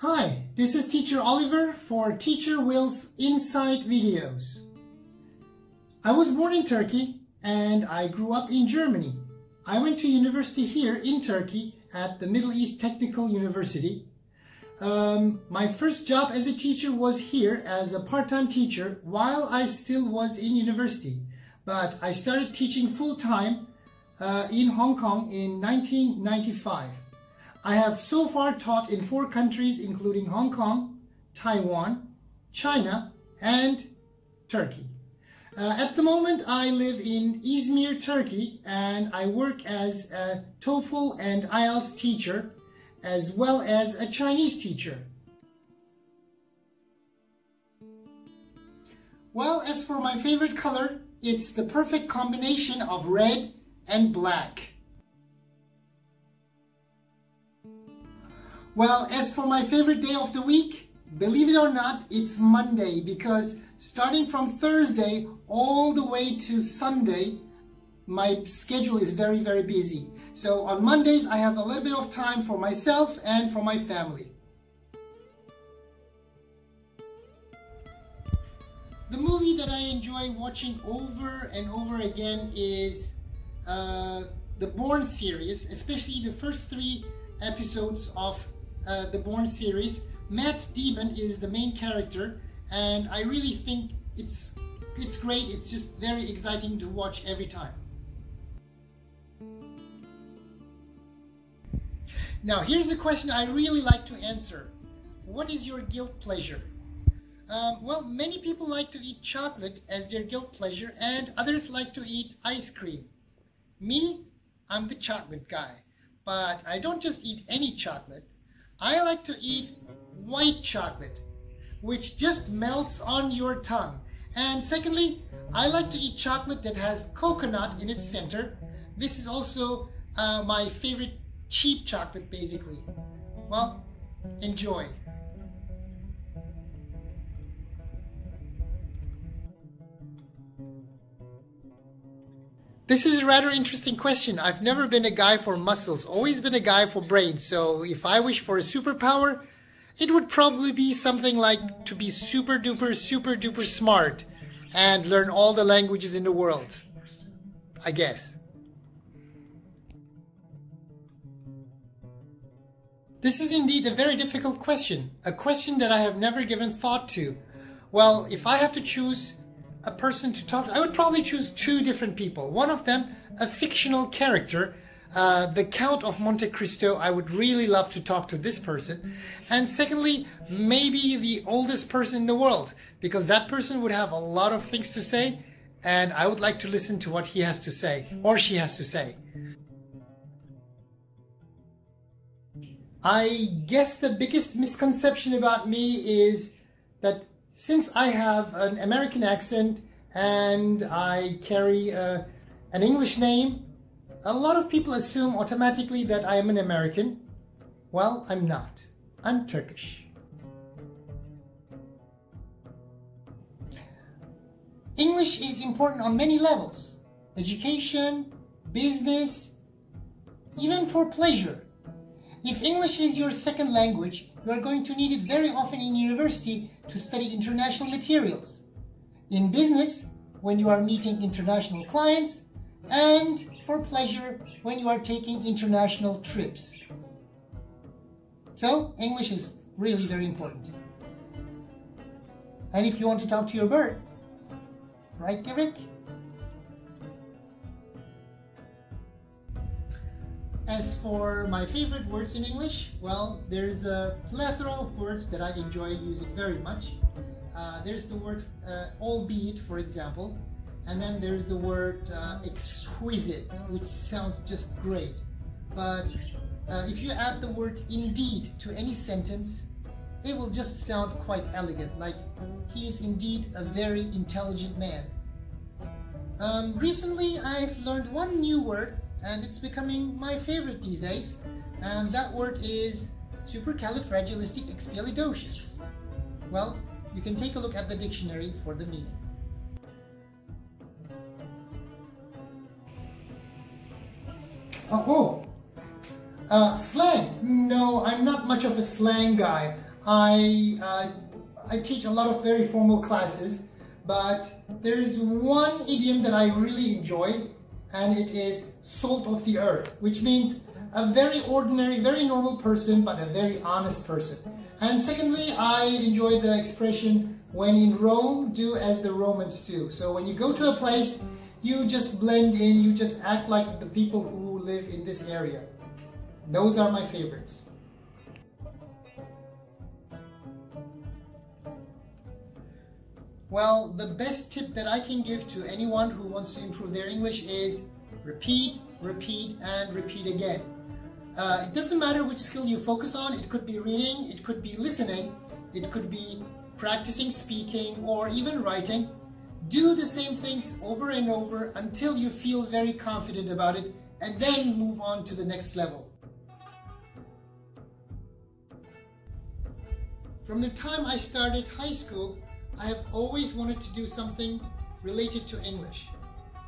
Hi, this is Teacher Oliver for Teacher Will's Insight videos. I was born in Turkey and I grew up in Germany. I went to university here in Turkey at the Middle East Technical University. My first job as a teacher was here as a part-time teacher while I still was in university. But I started teaching full-time in Hong Kong in 1995. I have so far taught in 4 countries including Hong Kong, Taiwan, China, and Turkey. At the moment I live in Izmir, Turkey, and I work as a TOEFL and IELTS teacher as well as a Chinese teacher. Well, as for my favorite color, it's the perfect combination of red and black. Well, as for my favorite day of the week, believe it or not, it's Monday, because starting from Thursday all the way to Sunday, my schedule is very, very busy. So on Mondays, I have a little bit of time for myself and for my family. The movie that I enjoy watching over and over again is the Bourne series, especially the first 3 episodes of the Bourne series. Matt Damon is the main character, and I really think it's great. It's just very exciting to watch every time. Now here's a question I really like to answer. What is your guilt pleasure? Well, many people like to eat chocolate as their guilt pleasure, and others like to eat ice cream. Me, I'm the chocolate guy, but I don't just eat any chocolate. I like to eat white chocolate, which just melts on your tongue. And secondly, I like to eat chocolate that has coconut in its center. This is also my favorite cheap chocolate, basically. Well, enjoy. This is a rather interesting question. I've never been a guy for muscles, always been a guy for brains. So if I wish for a superpower, it would probably be something like to be super duper smart and learn all the languages in the world, I guess. This is indeed a very difficult question, a question that I have never given thought to. Well, if I have to choose a person to talk to, I would probably choose 2 different people. One of them, a fictional character, the Count of Monte Cristo. I would really love to talk to this person. And secondly, maybe the oldest person in the world, because that person would have a lot of things to say, and I would like to listen to what he has to say, or she has to say. I guess the biggest misconception about me is that since I have an American accent and I carry an English name, a lot of people assume automatically that I am an American. Well, I'm not. I'm Turkish. English is important on many levels. Education, business, even for pleasure. If English is your second language, you are going to need it very often in university to study international materials. In business, when you are meeting international clients, and for pleasure, when you are taking international trips. So, English is really very important. And if you want to talk to your bird, right, Derek? As for my favorite words in English, well, there's a plethora of words that I enjoy using very much. There's the word albeit, for example, and then there's the word exquisite, which sounds just great. But if you add the word indeed to any sentence, it will just sound quite elegant, like he is indeed a very intelligent man. Recently, I've learned one new word, and it's becoming my favorite these days, and that word is supercalifragilisticexpialidocious. Well, you can take a look at the dictionary for the meaning. Slang. No, I'm not much of a slang guy. I teach a lot of very formal classes, but there's one idiom that I really enjoy, and it is salt of the earth, which means a very ordinary, very normal person, but a very honest person. And secondly, I enjoy the expression, when in Rome, do as the Romans do. So when you go to a place, you just blend in, you just act like the people who live in this area. Those are my favorites. Well, the best tip that I can give to anyone who wants to improve their English is repeat, repeat, and repeat again. It doesn't matter which skill you focus on. It could be reading, it could be listening, it could be practicing speaking, or even writing. Do the same things over and over until you feel very confident about it, and then move on to the next level. From the time I started high school, I have always wanted to do something related to English.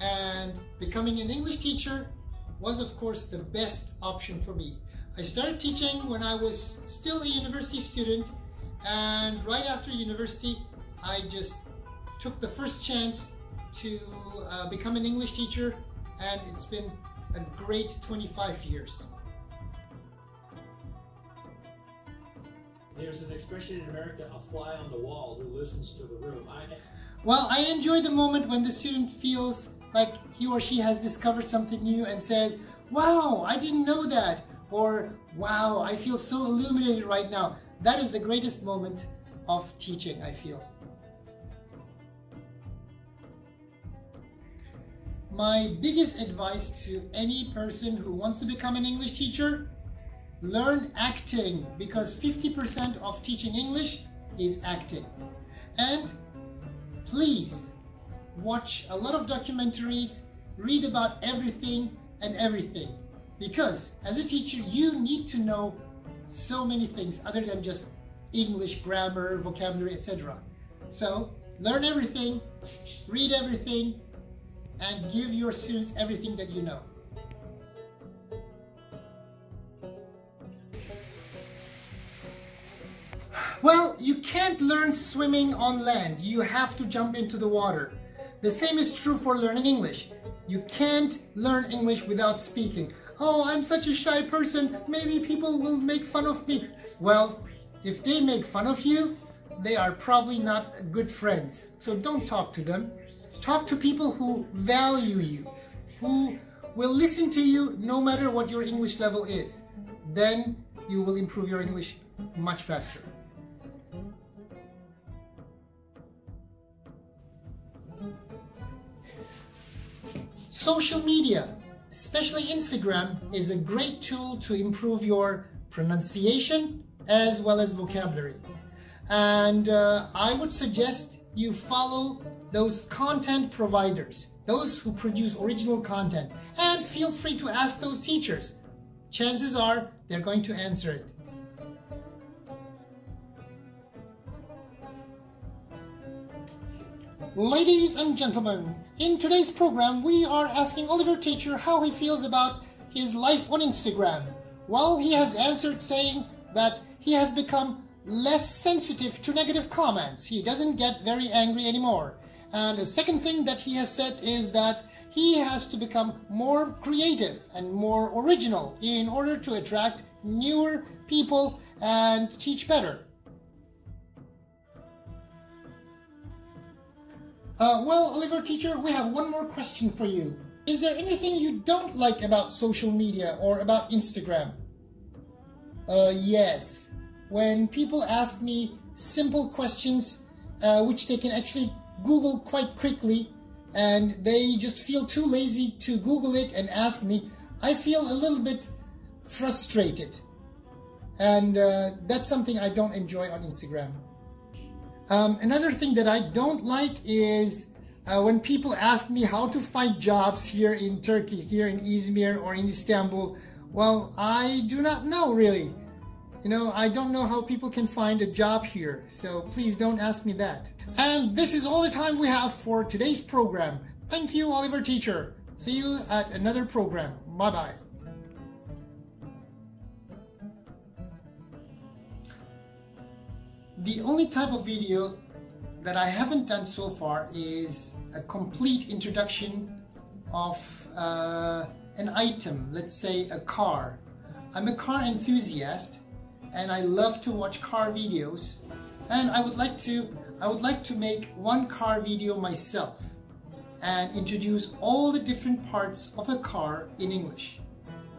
And becoming an English teacher was, of course, the best option for me. I started teaching when I was still a university student, and right after university, I just took the first chance to become an English teacher, and it's been a great 25 years. There's an expression in America, a fly on the wall who listens to the room. Well, I enjoy the moment when the student feels like he or she has discovered something new and says, "Wow, I didn't know that," or "Wow, I feel so illuminated right now." That is the greatest moment of teaching, I feel. My biggest advice to any person who wants to become an English teacher: learn acting, because 50% of teaching English is acting. And please watch a lot of documentaries, read about everything and everything, because as a teacher you need to know so many things other than just English grammar, vocabulary, etc. So learn everything, read everything, and give your students everything that you know. Well, you can't learn swimming on land. You have to jump into the water. The same is true for learning English. You can't learn English without speaking. "Oh, I'm such a shy person. Maybe people will make fun of me." Well, if they make fun of you, they are probably not good friends. So don't talk to them. Talk to people who value you, who will listen to you no matter what your English level is. Then you will improve your English much faster. Social media, especially Instagram, is a great tool to improve your pronunciation as well as vocabulary. And I would suggest you follow those content providers, those who produce original content, and feel free to ask those teachers. Chances are they're going to answer it. Ladies and gentlemen, in today's program we are asking Oliver Teacher how he feels about his life on Instagram. Well, he has answered saying that he has become less sensitive to negative comments. He doesn't get very angry anymore. And the second thing that he has said is that he has to become more creative and more original in order to attract newer people and teach better. Well, Oliver Teacher, we have one more question for you. Is there anything you don't like about social media or about Instagram? Yes. When people ask me simple questions which they can actually Google quite quickly, and they just feel too lazy to Google it and ask me, I feel a little bit frustrated. And that's something I don't enjoy on Instagram. Another thing that I don't like is when people ask me how to find jobs here in Turkey, here in Izmir or in Istanbul. Well, I do not know really. You know, I don't know how people can find a job here, so please don't ask me that. And this is all the time we have for today's program. Thank you, Oliver Teacher. See you at another program. Bye-bye. The only type of video that I haven't done so far is a complete introduction of an item, let's say a car. I'm a car enthusiast and I love to watch car videos, and I would like to make one car video myself and introduce all the different parts of a car in English.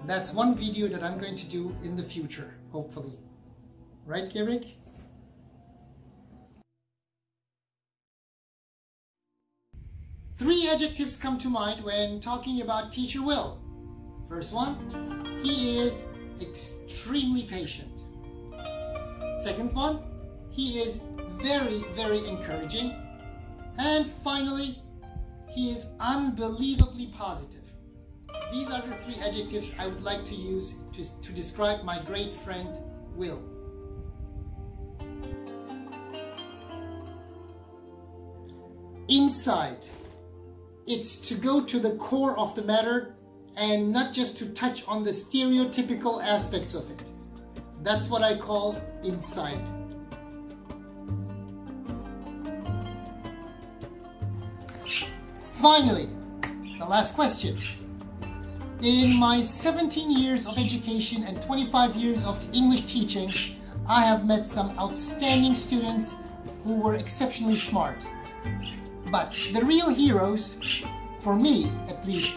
That's one video that I'm going to do in the future, hopefully. Right, Gerig? Three adjectives come to mind when talking about Teacher Will. First one, he is extremely patient. Second one, he is very, very encouraging. And finally, he is unbelievably positive. These are the three adjectives I would like to use to describe my great friend, Will. Inside. It's to go to the core of the matter and not just to touch on the stereotypical aspects of it. That's what I call insight. Finally, the last question. In my 17 years of education and 25 years of English teaching, I have met some outstanding students who were exceptionally smart. But the real heroes, for me at least,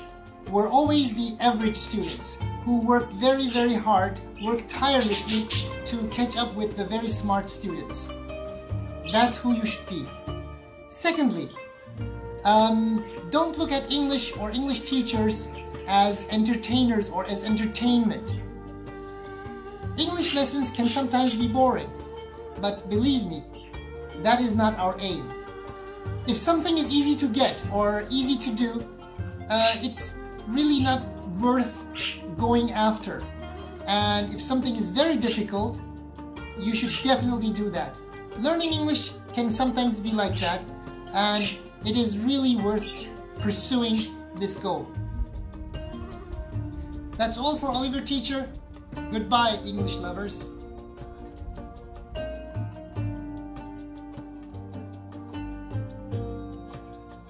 were always the average students who worked very, very hard, worked tirelessly to catch up with the very smart students. That's who you should be. Secondly, don't look at English or English teachers as entertainers or as entertainment. English lessons can sometimes be boring, but believe me, that is not our aim. If something is easy to get or easy to do, it's really not worth going after. And if something is very difficult, you should definitely do that. Learning English can sometimes be like that, and it is really worth pursuing this goal. That's all for Oliver Teacher. Goodbye, English lovers.